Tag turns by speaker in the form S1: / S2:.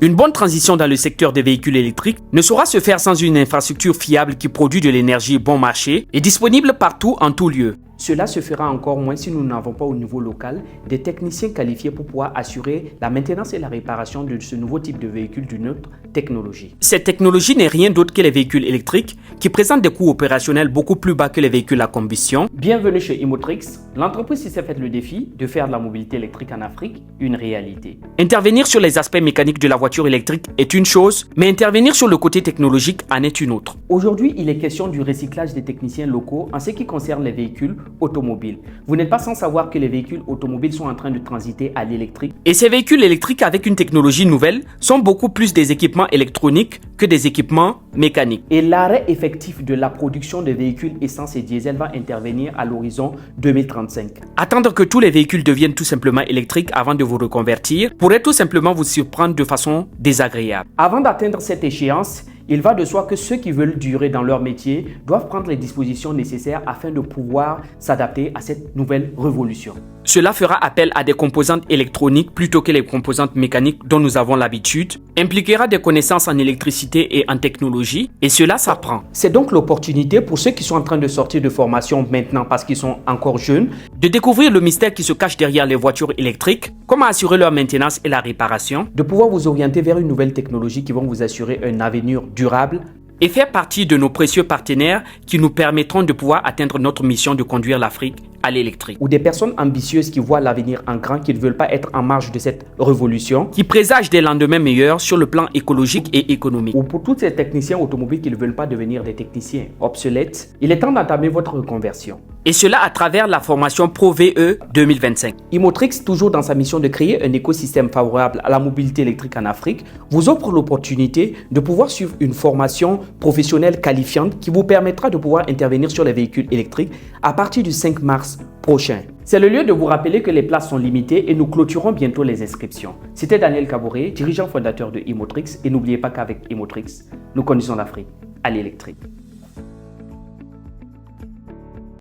S1: Une bonne transition dans le secteur des véhicules électriques ne saura se faire sans une infrastructure fiable qui produit de l'énergie bon marché et disponible partout en tout lieu. Cela se fera encore moins si nous n'avons pas au niveau local des techniciens qualifiés pour pouvoir assurer la maintenance et la réparation de ce nouveau type de véhicule d'une autre technologie. Cette technologie n'est rien d'autre que les véhicules électriques qui présentent des coûts opérationnels beaucoup plus bas que les véhicules à combustion. Bienvenue chez Imotrix, l'entreprise qui s'est faite le défi de faire de la mobilité électrique en Afrique une réalité. Intervenir sur les aspects mécaniques de la voiture électrique est une chose, mais intervenir sur le côté technologique en est une autre. Aujourd'hui, il est question du recyclage des techniciens locaux en ce qui concerne les véhicules automobiles. Vous n'êtes pas sans savoir que les véhicules automobiles sont en train de transiter à l'électrique. Et ces véhicules électriques avec une technologie nouvelle sont beaucoup plus des équipements électroniques que des équipements mécaniques. Et l'arrêt effectif de la production de véhicules essence et diesel va intervenir à l'horizon 2035. Attendre que tous les véhicules deviennent tout simplement électriques avant de vous reconvertir pourrait tout simplement vous surprendre de façon désagréable. Avant d'atteindre cette échéance, il va de soi que ceux qui veulent durer dans leur métier doivent prendre les dispositions nécessaires afin de pouvoir s'adapter à cette nouvelle révolution. Cela fera appel à des composantes électroniques plutôt que les composantes mécaniques dont nous avons l'habitude, impliquera des connaissances en électricité et en technologie, et cela s'apprend. C'est donc l'opportunité pour ceux qui sont en train de sortir de formation maintenant parce qu'ils sont encore jeunes, de découvrir le mystère qui se cache derrière les voitures électriques, comment assurer leur maintenance et la réparation, de pouvoir vous orienter vers une nouvelle technologie qui vont vous assurer un avenir durable et faire partie de nos précieux partenaires qui nous permettront de pouvoir atteindre notre mission de conduire l'Afrique à l'électrique. Ou des personnes ambitieuses qui voient l'avenir en grand, qui ne veulent pas être en marge de cette révolution, qui présagent des lendemains meilleurs sur le plan écologique et économique. Ou pour tous ces techniciens automobiles qui ne veulent pas devenir des techniciens obsolètes, il est temps d'entamer votre reconversion. Et cela à travers la formation ProVE 2025. Imotrix, toujours dans sa mission de créer un écosystème favorable à la mobilité électrique en Afrique, vous offre l'opportunité de pouvoir suivre une formation professionnelle qualifiante qui vous permettra de pouvoir intervenir sur les véhicules électriques à partir du 5 mars prochain. C'est le lieu de vous rappeler que les places sont limitées et nous clôturons bientôt les inscriptions. C'était Daniel Kaboré, dirigeant fondateur de Imotrix, et n'oubliez pas qu'avec Imotrix, nous conduisons l'Afrique à l'électrique.